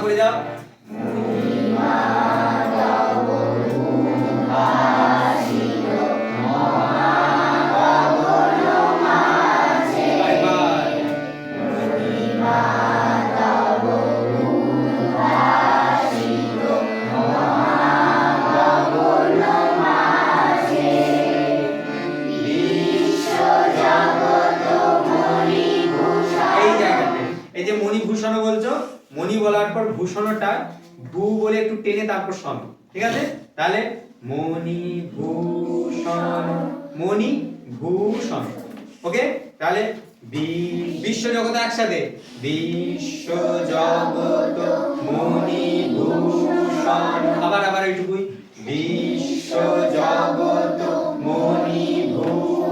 করে যাও। এই যে মণিভূষণ বলছো, মণি বলার পর ভূষণটা ভূ বলে একটু টেনে তারপর সন, ঠিক আছে? তাহলে মণিভূষণ, মণিভূষণ, ওকে? তাহলে বিশ্ব জগৎ একসাথে, বিশ্ব জগৎ মণিভূষণ, আবার এইটুকুই, বিশ্ব জগৎ মণিভূষণ